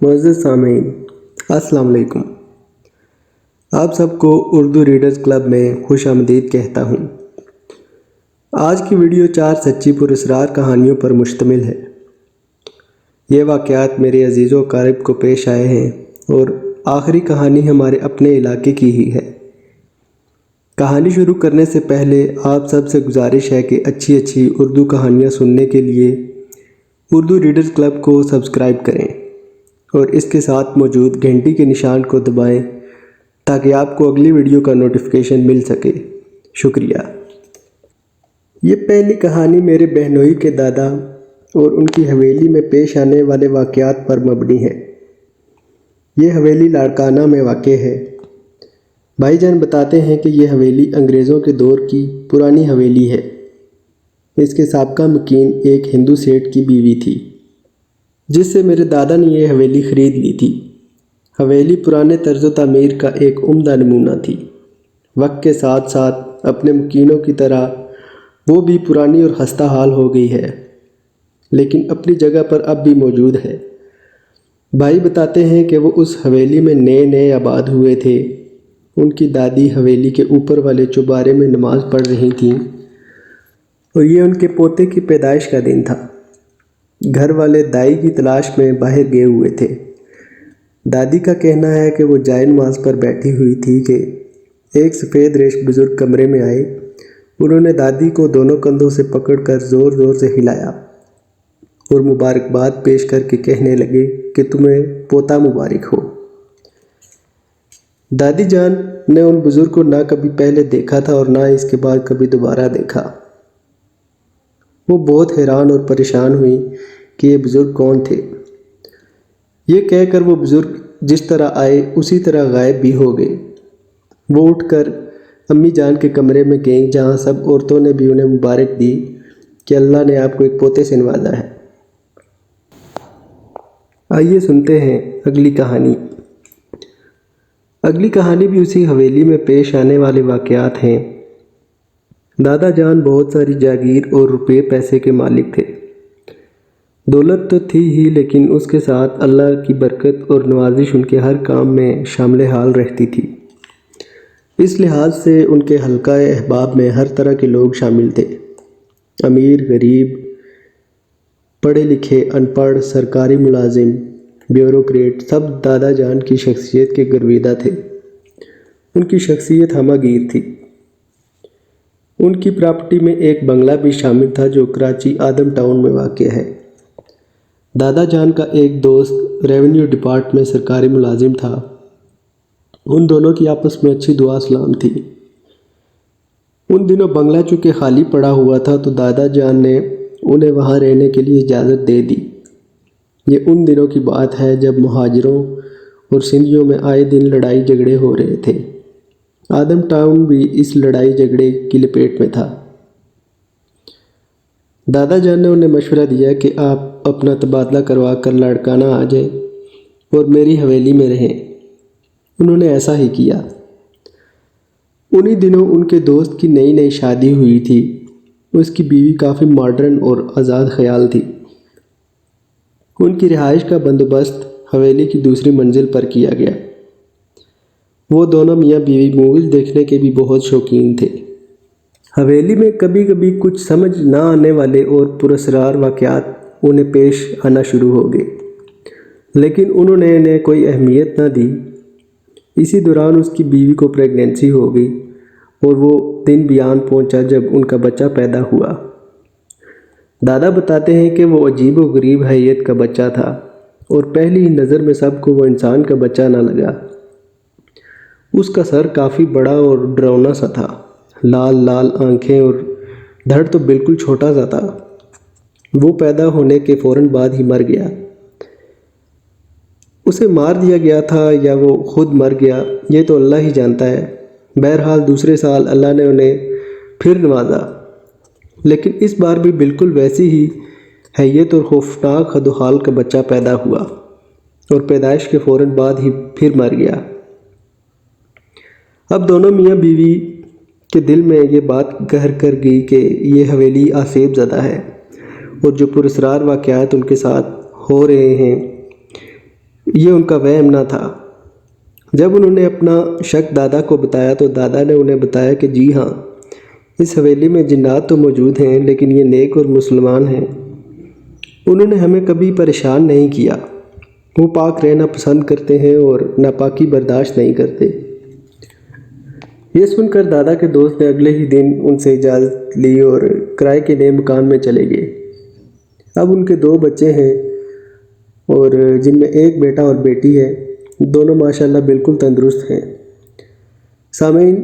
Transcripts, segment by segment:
معزز سامعین، السلام علیکم۔ آپ سب کو اردو ریڈرز کلب میں خوش آمدید کہتا ہوں۔ آج کی ویڈیو 4 سچی پراسرار کہانیوں پر مشتمل ہے۔ یہ واقعات میرے عزیز و اقارب کو پیش آئے ہیں اور آخری کہانی ہمارے اپنے علاقے کی ہی ہے۔ کہانی شروع کرنے سے پہلے آپ سب سے گزارش ہے کہ اچھی اردو کہانیاں سننے کے لیے اردو ریڈرز کلب کو سبسکرائب کریں اور اس کے ساتھ موجود گھنٹی کے نشان کو دبائیں تاکہ آپ کو اگلی ویڈیو کا نوٹیفیکیشن مل سکے۔ شکریہ۔ یہ پہلی کہانی میرے بہنوئی کے دادا اور ان کی حویلی میں پیش آنے والے واقعات پر مبنی ہے۔ یہ حویلی لاڑکانہ میں واقع ہے۔ بھائی جان بتاتے ہیں کہ یہ حویلی انگریزوں کے دور کی پرانی حویلی ہے۔ اس کے سابقہ مکین ایک ہندو سیٹھ کی بیوی تھی جس سے میرے دادا نے یہ حویلی خرید لی تھی۔ حویلی پرانے طرز و تعمیر کا ایک عمدہ نمونہ تھی۔ وقت کے ساتھ ساتھ اپنے مکینوں کی طرح وہ بھی پرانی اور خستہ حال ہو گئی ہے، لیکن اپنی جگہ پر اب بھی موجود ہے۔ بھائی بتاتے ہیں کہ وہ اس حویلی میں نئے آباد ہوئے تھے۔ ان کی دادی حویلی کے اوپر والے چوبارے میں نماز پڑھ رہی تھیں اور یہ ان کے پوتے کی پیدائش کا دن تھا۔ گھر والے دائی کی تلاش میں باہر گئے ہوئے تھے۔ دادی کا کہنا ہے کہ وہ جائے نماز پر بیٹھی ہوئی تھی کہ ایک سفید ریش بزرگ کمرے میں آئے۔ انہوں نے دادی کو دونوں کندھوں سے پکڑ کر زور سے ہلایا اور مبارکباد پیش کر کے کہنے لگے کہ تمہیں پوتا مبارک ہو۔ دادی جان نے ان بزرگ کو نہ کبھی پہلے دیکھا تھا اور نہ اس کے بعد کبھی دوبارہ دیکھا۔ وہ بہت حیران اور پریشان ہوئی کہ یہ بزرگ کون تھے۔ یہ کہہ کر وہ بزرگ جس طرح آئے اسی طرح غائب بھی ہو گئے۔ وہ اٹھ کر امی جان کے کمرے میں گئیں جہاں سب عورتوں نے بھی انہیں مبارک دی کہ اللہ نے آپ کو ایک پوتے سے نوازا ہے۔ آئیے سنتے ہیں اگلی کہانی۔ اگلی کہانی بھی اسی حویلی میں پیش آنے والے واقعات ہیں۔ دادا جان بہت ساری جاگیر اور روپے پیسے کے مالک تھے۔ دولت تو تھی ہی، لیکن اس کے ساتھ اللہ کی برکت اور نوازش ان کے ہر کام میں شامل حال رہتی تھی۔ اس لحاظ سے ان کے حلقہ احباب میں ہر طرح کے لوگ شامل تھے۔ امیر، غریب، پڑھے لکھے، ان پڑھ، سرکاری ملازم، بیوروکریٹ، سب دادا جان کی شخصیت کے گرویدہ تھے۔ ان کی شخصیت ہمہ گیر تھی۔ ان کی پراپرٹی میں ایک بنگلہ بھی شامل تھا جو کراچی آدم ٹاؤن میں واقع ہے۔ دادا جان کا ایک دوست ریونیو ڈپارٹ میں سرکاری ملازم تھا۔ ان دونوں کی آپس میں اچھی دعا سلام تھی۔ ان دنوں بنگلہ چونکہ خالی پڑا ہوا تھا تو دادا جان نے انہیں وہاں رہنے کے لیے اجازت دے دی۔ یہ ان دنوں کی بات ہے جب مہاجروں اور سندھیوں میں آئے دن لڑائی جھگڑے ہو رہے تھے۔ آدم ٹاؤن بھی اس لڑائی جھگڑے کی لپیٹ میں تھا۔ دادا جان نے انہیں مشورہ دیا کہ آپ اپنا تبادلہ کروا کر لاڑکانہ آ جائیں اور میری حویلی میں رہیں۔ انہوں نے ایسا ہی کیا۔ انہی دنوں ان کے دوست کی نئی شادی ہوئی تھی۔ اس کی بیوی کافی ماڈرن اور آزاد خیال تھی۔ ان کی رہائش کا بندوبست حویلی کی دوسری منزل پر کیا گیا۔ وہ دونوں میاں بیوی موویز دیکھنے کے بھی بہت شوقین تھے۔ حویلی میں کبھی کچھ سمجھ نہ آنے والے اور پراسرار واقعات انہیں پیش آنا شروع ہو گئے، لیکن انہوں نے انہیں کوئی اہمیت نہ دی۔ اسی دوران اس کی بیوی کو پریگننسی ہو گئی اور وہ دن بھی آن پہنچا جب ان کا بچہ پیدا ہوا۔ دادا بتاتے ہیں کہ وہ عجیب و غریب حیت کا بچہ تھا اور پہلی ہی نظر میں سب کو وہ انسان کا بچہ نہ لگا۔ اس کا سر کافی بڑا اور ڈراؤنا سا تھا، لال آنکھیں اور دھڑ تو بالکل چھوٹا سا تھا۔ وہ پیدا ہونے کے فوراً بعد ہی مر گیا۔ اسے مار دیا گیا تھا یا وہ خود مر گیا، یہ تو اللہ ہی جانتا ہے۔ بہرحال دوسرے سال اللہ نے انہیں پھر نوازا، لیکن اس بار بھی بالکل ویسی ہی حیت اور خوفناک خد و خال کا بچہ پیدا ہوا اور پیدائش کے فوراً بعد ہی پھر مر گیا۔ اب دونوں میاں بیوی کے دل میں یہ بات گہر کر گئی کہ یہ حویلی آسیب زدہ ہے اور جو پراسرار واقعات ان کے ساتھ ہو رہے ہیں یہ ان کا وہم نہ تھا۔ جب انہوں نے اپنا شک دادا کو بتایا تو دادا نے انہیں بتایا کہ جی ہاں، اس حویلی میں جنات تو موجود ہیں، لیکن یہ نیک اور مسلمان ہیں۔ انہوں نے ہمیں کبھی پریشان نہیں کیا۔ وہ پاک رہنا پسند کرتے ہیں اور ناپاکی برداشت نہیں کرتے۔ یہ سن کر دادا کے دوست نے اگلے ہی دن ان سے اجازت لی اور کرائے کے نئے مکان میں چلے گئے۔ اب ان کے 2 بچے ہیں اور جن میں ایک بیٹا اور بیٹی ہے۔ دونوں ماشاءاللہ بالکل تندرست ہیں۔ سامعین،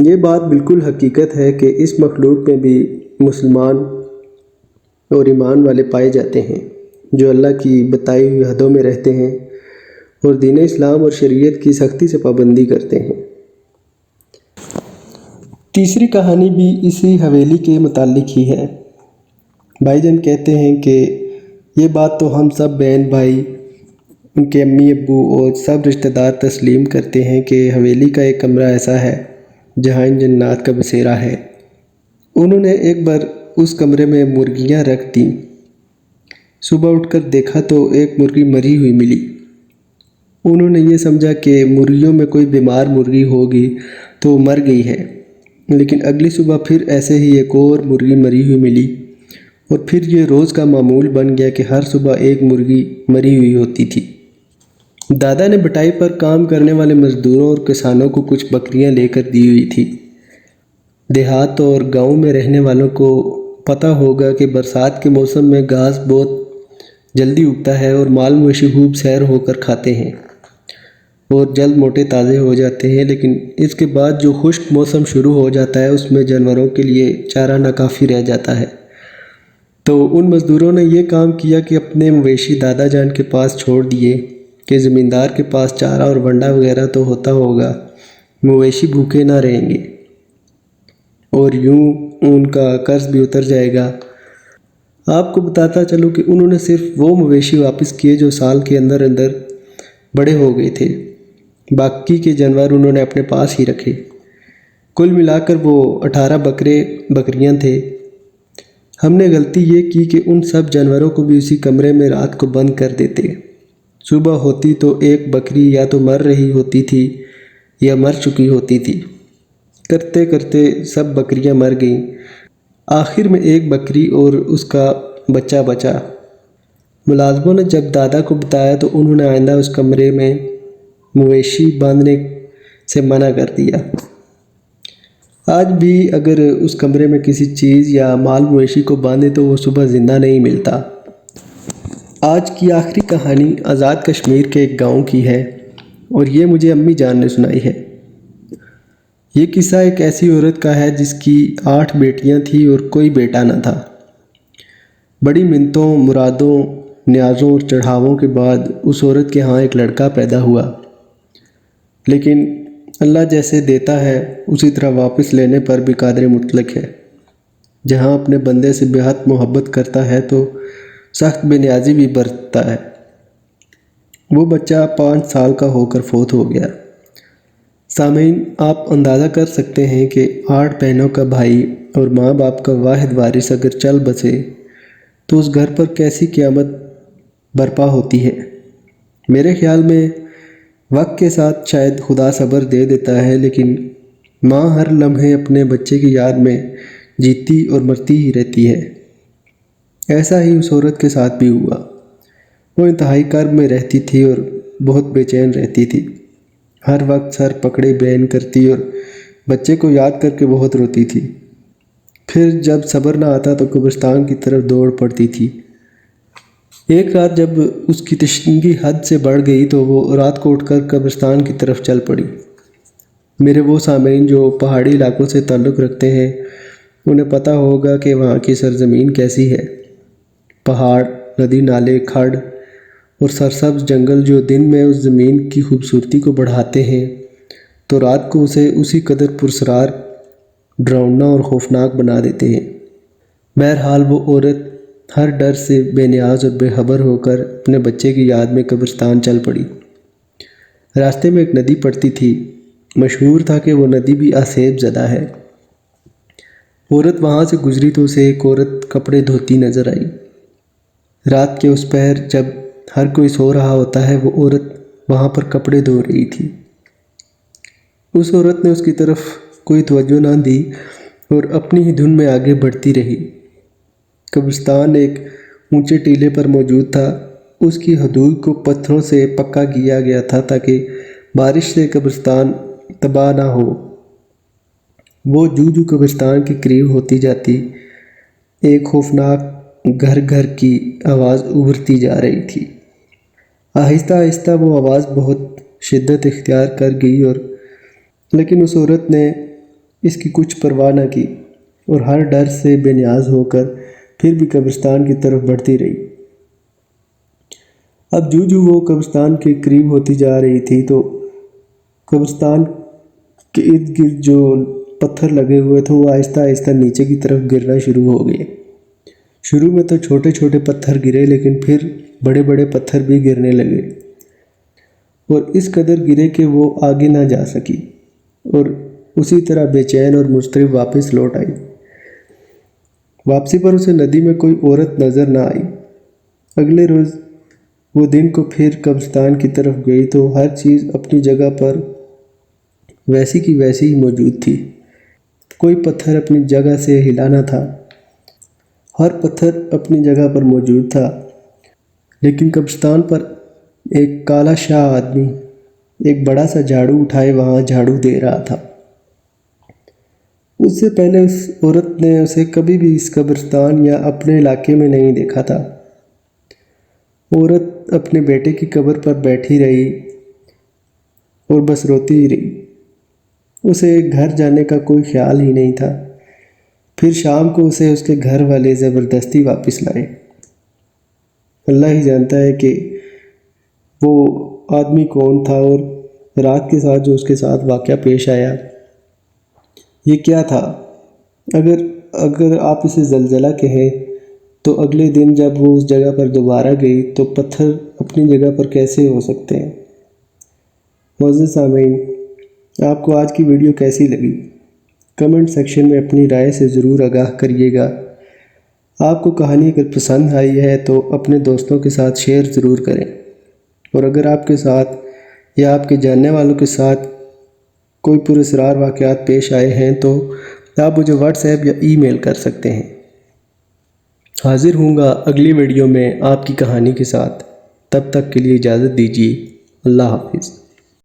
یہ بات بالکل حقیقت ہے کہ اس مخلوق میں بھی مسلمان اور ایمان والے پائے جاتے ہیں، جو اللہ کی بتائی ہوئی حدوں میں رہتے ہیں اور دین اسلام اور شریعت کی سختی سے پابندی کرتے ہیں۔ تیسری کہانی بھی اسی حویلی کے متعلق ہی ہے۔ بھائی جان کہتے ہیں کہ یہ بات تو ہم سب بہن بھائی، ان کے امی ابو اور سب رشتہ دار تسلیم کرتے ہیں کہ حویلی کا ایک کمرہ ایسا ہے جہاں ان جنات کا بسیرا ہے۔ انہوں نے ایک بار اس کمرے میں مرغیاں رکھ دیں۔ صبح اٹھ کر دیکھا تو ایک مرغی مری ہوئی ملی۔ انہوں نے یہ سمجھا کہ مرغیوں میں کوئی بیمار مرغی ہوگی تو وہ مر گئی ہے، لیکن اگلی صبح پھر ایسے ہی ایک اور مرغی مری ہوئی ملی، اور پھر یہ روز کا معمول بن گیا کہ ہر صبح ایک مرغی مری ہوئی ہوتی تھی۔ دادا نے بٹائی پر کام کرنے والے مزدوروں اور کسانوں کو کچھ بکریاں لے کر دی ہوئی تھی۔ دیہات اور گاؤں میں رہنے والوں کو پتہ ہوگا کہ برسات کے موسم میں گھاس بہت جلدی اگتا ہے اور مال مویشی خوب سیر ہو کر کھاتے ہیں اور جلد موٹے تازے ہو جاتے ہیں، لیکن اس کے بعد جو خشک موسم شروع ہو جاتا ہے اس میں جانوروں کے لیے چارہ ناکافی رہ جاتا ہے۔ تو ان مزدوروں نے یہ کام کیا کہ اپنے مویشی دادا جان کے پاس چھوڑ دیے کہ زمیندار کے پاس چارہ اور ونڈا وغیرہ تو ہوتا ہوگا، مویشی بھوکے نہ رہیں گے اور یوں ان کا قرض بھی اتر جائے گا۔ آپ کو بتاتا چلوں کہ انہوں نے صرف وہ مویشی واپس کیے جو سال کے اندر اندر بڑے ہو گئے تھے، باقی کے جانور انہوں نے اپنے پاس ہی رکھے۔ کل ملا کر وہ 18 بکریاں تھے۔ ہم نے غلطی یہ کی کہ ان سب جانوروں کو بھی اسی کمرے میں رات کو بند کر دیتے۔ صبح ہوتی تو ایک بکری یا تو مر رہی ہوتی تھی یا مر چکی ہوتی تھی۔ کرتے کرتے سب بکریاں مر گئیں۔ آخر میں ایک بکری اور اس کا بچہ بچا۔ ملازموں نے جب دادا کو بتایا تو انہوں نے آئندہ اس کمرے میں مویشی باندھنے سے منع کر دیا۔ آج بھی اگر اس کمرے میں کسی چیز یا مال مویشی کو باندھے تو وہ صبح زندہ نہیں ملتا۔ آج کی آخری کہانی آزاد کشمیر کے ایک گاؤں کی ہے اور یہ مجھے امی جان نے سنائی ہے۔ یہ قصہ ایک ایسی عورت کا ہے جس کی 8 بیٹیاں تھیں اور کوئی بیٹا نہ تھا۔ بڑی منتوں، مرادوں، نیازوں اور چڑھاووں کے بعد اس عورت کے ہاں ایک لڑکا پیدا ہوا، لیکن اللہ جیسے دیتا ہے اسی طرح واپس لینے پر بھی قادر مطلق ہے۔ جہاں اپنے بندے سے بے حد محبت کرتا ہے تو سخت بے نیازی بھی برتتا ہے۔ وہ بچہ 5 سال کا ہو کر فوت ہو گیا۔ سامعین، آپ اندازہ کر سکتے ہیں کہ 8 بہنوں کا بھائی اور ماں باپ کا واحد وارث اگر چل بسے تو اس گھر پر کیسی قیامت برپا ہوتی ہے۔ میرے خیال میں وقت کے ساتھ شاید خدا صبر دے دیتا ہے، لیکن ماں ہر لمحے اپنے بچے کی یاد میں جیتی اور مرتی ہی رہتی ہے۔ ایسا ہی اس عورت کے ساتھ بھی ہوا۔ وہ انتہائی کرب میں رہتی تھی اور بہت بے چین رہتی تھی۔ ہر وقت سر پکڑے بین کرتی اور بچے کو یاد کر کے بہت روتی تھی۔ پھر جب صبر نہ آتا تو قبرستان کی طرف دوڑ پڑتی تھی۔ ایک رات جب اس کی تشنگی حد سے بڑھ گئی تو وہ رات کو اٹھ کر قبرستان کی طرف چل پڑی۔ میرے وہ سامعین جو پہاڑی علاقوں سے تعلق رکھتے ہیں انہیں پتہ ہوگا کہ وہاں کی سرزمین کیسی ہے۔ پہاڑ، ندی نالے، کھڈ اور سرسبز جنگل جو دن میں اس زمین کی خوبصورتی کو بڑھاتے ہیں تو رات کو اسے اسی قدر پراسرار، ڈراؤنا اور خوفناک بنا دیتے ہیں۔ بہرحال وہ عورت ہر ڈر سے بے نیاز اور بے خبر ہو کر اپنے بچے کی یاد میں قبرستان چل پڑی۔ راستے میں ایک ندی پڑتی تھی۔ مشہور تھا کہ وہ ندی بھی آسیب زدہ ہے۔ عورت وہاں سے گزری تو اسے ایک عورت کپڑے دھوتی نظر آئی۔ رات کے اس پہر جب ہر کوئی سو رہا ہوتا ہے وہ عورت وہاں پر کپڑے دھو رہی تھی۔ اس عورت نے اس کی طرف کوئی توجہ نہ دی اور اپنی ہی دھن میں آگے بڑھتی رہی۔ قبرستان ایک اونچے ٹیلے پر موجود تھا۔ اس کی حدود کو پتھروں سے پکا کیا گیا تھا تاکہ بارش سے قبرستان تباہ نہ ہو۔ وہ جو قبرستان کے قریب ہوتی جاتی، ایک خوفناک گھر گھر کی آواز ابھرتی جا رہی تھی۔ آہستہ آہستہ وہ آواز بہت شدت اختیار کر گئی لیکن اس عورت نے اس کی کچھ پرواہ نہ کی اور ہر ڈر سے بے نیاز ہو کر پھر بھی قبرستان کی طرف بڑھتی رہی۔ اب جو وہ قبرستان کے قریب ہوتی جا رہی تھی تو قبرستان کے ارد گرد جو پتھر لگے ہوئے تھے وہ آہستہ آہستہ نیچے کی طرف گرنا شروع ہو گئے۔ شروع میں تو چھوٹے چھوٹے پتھر گرے لیکن پھر بڑے بڑے پتھر بھی گرنے لگے اور اس قدر گرے کہ وہ آگے نہ جا سکی اور اسی طرح بے چین اور مضطرب واپس لوٹ آئی۔ واپسی پر اسے ندی میں کوئی عورت نظر نہ آئی۔ اگلے روز وہ دن کو پھر قبرستان کی طرف گئی تو ہر چیز اپنی جگہ پر ویسی کی ویسی ہی موجود تھی۔ کوئی پتھر اپنی جگہ سے ہلا نہ تھا، ہر پتھر اپنی جگہ پر موجود تھا، لیکن قبرستان پر ایک کالا شاہ آدمی ایک بڑا سا جھاڑو اٹھائے وہاں جھاڑو دے رہا تھا۔ اس سے پہلے اس عورت نے اسے کبھی بھی اس قبرستان یا اپنے علاقے میں نہیں دیکھا تھا۔ عورت اپنے بیٹے کی قبر پر بیٹھی رہی اور بس روتی ہی رہی۔ اسے گھر جانے کا کوئی خیال ہی نہیں تھا۔ پھر شام کو اسے اس کے گھر والے زبردستی واپس لائے۔ اللہ ہی جانتا ہے کہ وہ آدمی کون تھا اور رات کے ساتھ جو اس کے ساتھ واقعہ پیش آیا یہ کیا تھا۔ اگر آپ اسے زلزلہ کہیں تو اگلے دن جب وہ اس جگہ پر دوبارہ گئی تو پتھر اپنی جگہ پر کیسے ہو سکتے ہیں۔ معزز سامعین، آپ کو آج کی ویڈیو کیسی لگی؟ کمنٹ سیکشن میں اپنی رائے سے ضرور آگاہ کریے گا۔ آپ کو کہانی اگر پسند آئی ہے تو اپنے دوستوں کے ساتھ شیئر ضرور کریں، اور اگر آپ کے ساتھ یا آپ کے جاننے والوں کے ساتھ کوئی پراسرار واقعات پیش آئے ہیں تو آپ مجھے واٹس ایپ یا ای میل کر سکتے ہیں۔ حاضر ہوں گا اگلی ویڈیو میں آپ کی کہانی کے ساتھ۔ تب تک کے لیے اجازت دیجیے۔ اللہ حافظ۔